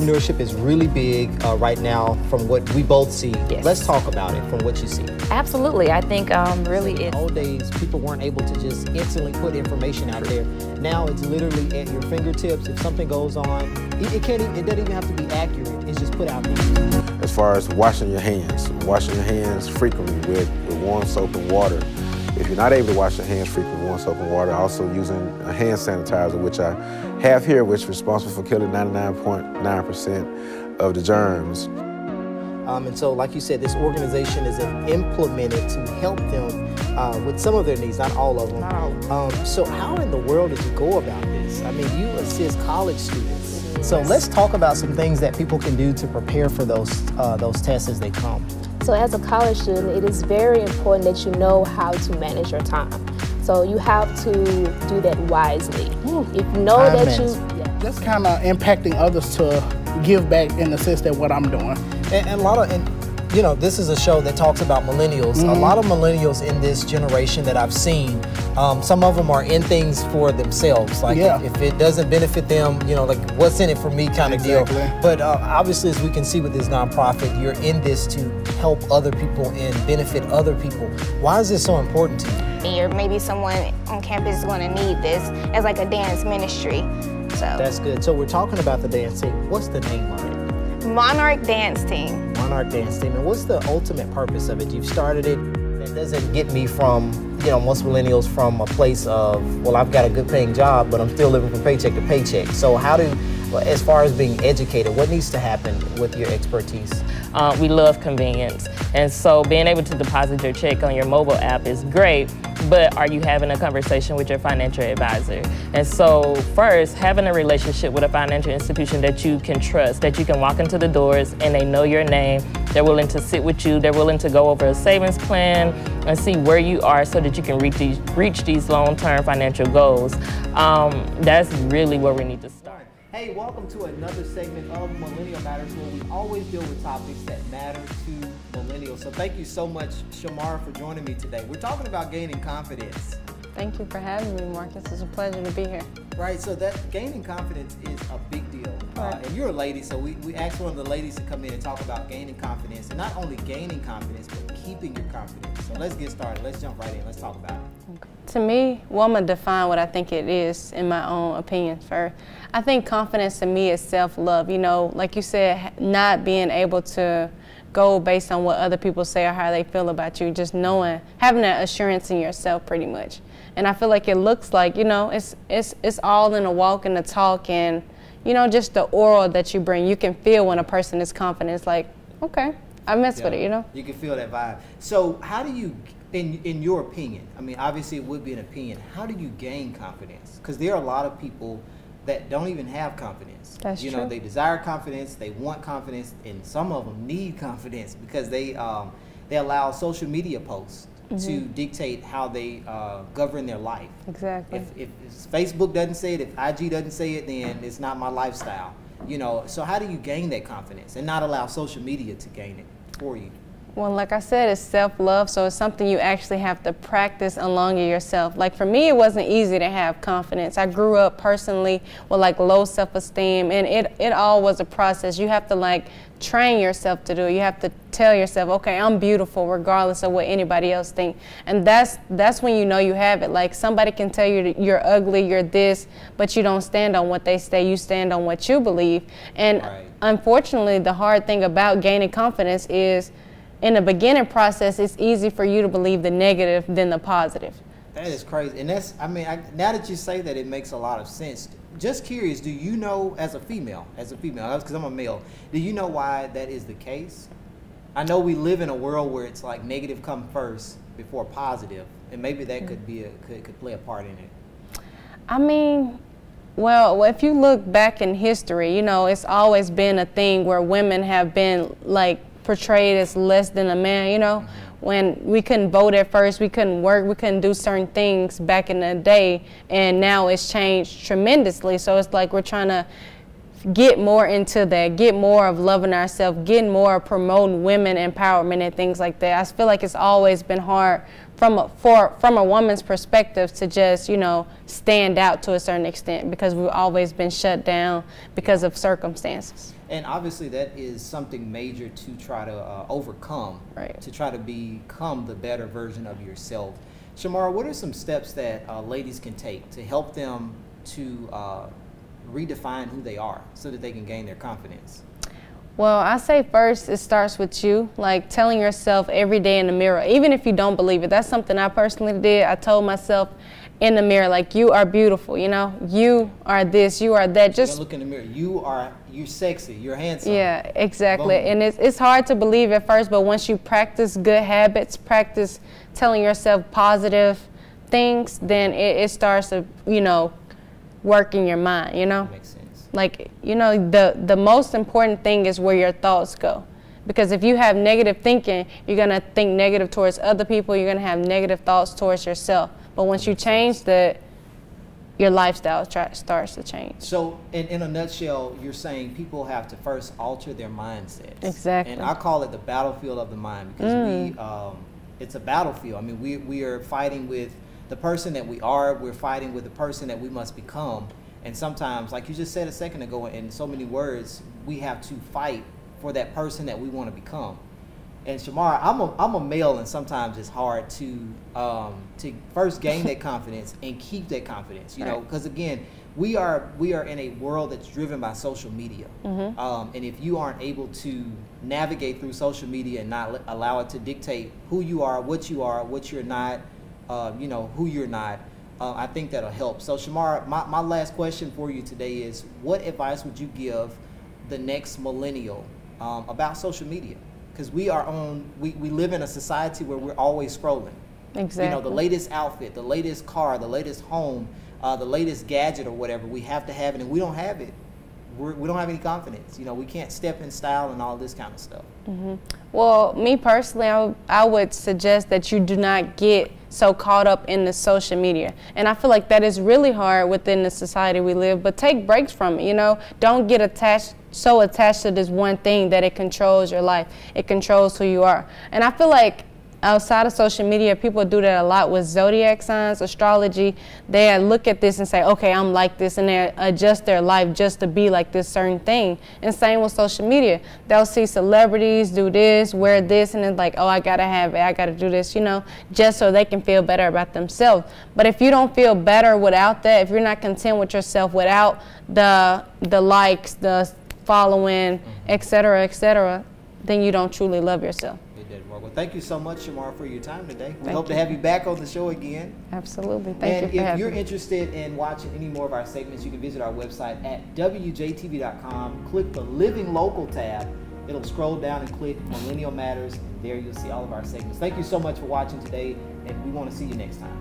entrepreneurship is really big right now from what we both see. Yes. Let's talk about it from what you see. Absolutely. I think really in the old days, people weren't able to just instantly put information out there. Now it's literally at your fingertips. If something goes on, it doesn't even have to be accurate. It's just put out there. As far as washing your hands frequently with warm soap and water. If you're not able to wash your hands frequently with warm soap and water, also using a hand sanitizer, which I have here, which is responsible for killing 99.9% of the germs. And so, like you said, this organization is implemented to help them with some of their needs, not all of them. No. So how in the world did you go about this? I mean, you assist college students. So let's talk about some things that people can do to prepare for those tests as they come. So as a college student, it is very important that you know how to manage your time. So you have to do that wisely. If you know that Just kind of impacting others to give back in the sense that what I'm doing. And a lot of, you know, this is a show that talks about millennials. A lot of millennials in this generation that I've seen, some of them are in things for themselves. Like if it doesn't benefit them, you know, like what's in it for me kind of deal. But obviously, as we can see with this nonprofit, you're in this to help other people and benefit other people. Why is this so important to you? Or maybe someone on campus is going to need this as like a dance ministry. So that's good. So we're talking about the dance team. What's the name of it? Monarch Dance Team. Monarch Dance Team. And what's the ultimate purpose of it? You've started it. That doesn't get me from, you know, most millennials from a place of, well, I've got a good paying job, but I'm still living from paycheck to paycheck. So how do, as far as being educated, what needs to happen with your expertise? We love convenience. And so being able to deposit your check on your mobile app is great, but are you having a conversation with your financial advisor? And so first, having a relationship with a financial institution that you can trust, that you can walk into the doors and they know your name, they're willing to sit with you, they're willing to go over a savings plan and see where you are so that you can reach these long-term financial goals. That's really where we need to start. Hey, welcome to another segment of Millennial Matters, where we always deal with topics that matter to millennials. So thank you so much, Chamara, for joining me today. We're talking about gaining confidence. Thank you for having me, Marcus. It's a pleasure to be here. Right, so that gaining confidence is a big deal. And you're a lady, so we asked one of the ladies to come in and talk about gaining confidence, and not only gaining confidence, but keeping your confidence. So let's get started. Let's jump right in. Let's talk about it. Okay. To me, well, I'm going to define what I think it is in my own opinion first. I think confidence to me is self-love. You know, like you said, not being able to go based on what other people say or how they feel about you, just knowing, having that assurance in yourself pretty much. And I feel like it looks like, you know, it's all in the walk and the talk and, you know, just the aura that you bring. You can feel when a person is confident. It's like, okay, I mess with it, you know? You can feel that vibe. So how do you, in your opinion, I mean, obviously it would be an opinion, how do you gain confidence? Because there are a lot of people that don't even have confidence. That's true. You know, they desire confidence, they want confidence, and some of them need confidence because they allow social media posts to dictate how they govern their life. Exactly. If Facebook doesn't say it, if IG doesn't say it, then it's not my lifestyle. You know, so how do you gain that confidence and not allow social media to gain it for you? Well, like I said, it's self-love, so it's something you actually have to practice along yourself. Like for me, it wasn't easy to have confidence. I grew up personally with like low self-esteem, and it all was a process. You have to like train yourself to do it. You have to tell yourself, okay, I'm beautiful regardless of what anybody else thinks. And that's when you know you have it. Like somebody can tell you that you're ugly, you're this, but you don't stand on what they say. You stand on what you believe. And unfortunately, the hard thing about gaining confidence is in the beginning process, it's easy for you to believe the negative than the positive. That is crazy. And that's, I mean, now that you say that, it makes a lot of sense. Just curious, do you know, as a female, because I'm a male, do you know why that is the case? I know we live in a world where it's like negative come first before positive, and maybe that could be could play a part in it. I mean, well, if you look back in history, you know, it's always been a thing where women have been like portrayed as less than a man, you know. When we couldn't vote at first, we couldn't work, we couldn't do certain things back in the day, and now it's changed tremendously. So it's like we're trying to get more into that, get more of loving ourselves, getting more of promoting women empowerment and things like that. I feel like it's always been hard from a woman's perspective to just, you know, stand out to a certain extent because we've always been shut down because of circumstances. And obviously that is something major to try to overcome, right, to try to become the better version of yourself. Chamara, what are some steps that ladies can take to help them to redefine who they are so that they can gain their confidence? Well, I say first it starts with you, like telling yourself every day in the mirror, even if you don't believe it. That's something I personally did. I told myself in the mirror, like, you are beautiful, you know, you are this, you are that. Just look in the mirror. You're sexy, you're handsome. Yeah, exactly. Boom. And it's hard to believe at first, but once you practice good habits, practice telling yourself positive things, then it starts to, you know, work in your mind, you know? That makes sense. Like, you know, the most important thing is where your thoughts go. Because if you have negative thinking, you're going to think negative towards other people, you're going to have negative thoughts towards yourself. But once you change that, your lifestyle starts to change. So in a nutshell, you're saying people have to first alter their mindsets. Exactly. And I call it the battlefield of the mind, because it's a battlefield. I mean, we are fighting with the person that we are. We're fighting with the person that we must become. And sometimes, like you just said a second ago, in so many words, we have to fight for that person that we want to become. And Chamara, I'm a male, and sometimes it's hard to first gain that confidence and keep that confidence. You know, because again, we are in a world that's driven by social media, and if you aren't able to navigate through social media and not allow it to dictate who you are, what you're not, you know, who you're not, I think that'll help. So Chamara, my last question for you today is, what advice would you give the next millennial about social media? Because we live in a society where we're always scrolling. Exactly. You know, the latest outfit, the latest car, the latest home, the latest gadget or whatever, we have to have it, and we don't have it. We don't have any confidence. You know, we can't step in style and all this kind of stuff. Well, me personally, I would suggest that you do not get so caught up in the social media. And I feel like that is really hard within the society we live, but take breaks from it, you know. Don't get so attached to this one thing that it controls your life. It controls who you are. And I feel like outside of social media, people do that a lot with zodiac signs, astrology. They look at this and say, okay, I'm like this, and they adjust their life just to be like this certain thing. And same with social media. They'll see celebrities do this, wear this, and it's like, oh, I gotta have it, I gotta do this, you know, just so they can feel better about themselves. But if you don't feel better without that, if you're not content with yourself without the likes, the following, etc., then you don't truly love yourself. Well, thank you so much, Chamara, for your time today. We hope to have you back on the show again. Absolutely. Thank you for having me. And if you're interested in watching any more of our segments, you can visit our website at wjtv.com. Click the Living Local tab. It'll scroll down and click Millennial Matters, and there you'll see all of our segments. Thank you so much for watching today, and we want to see you next time.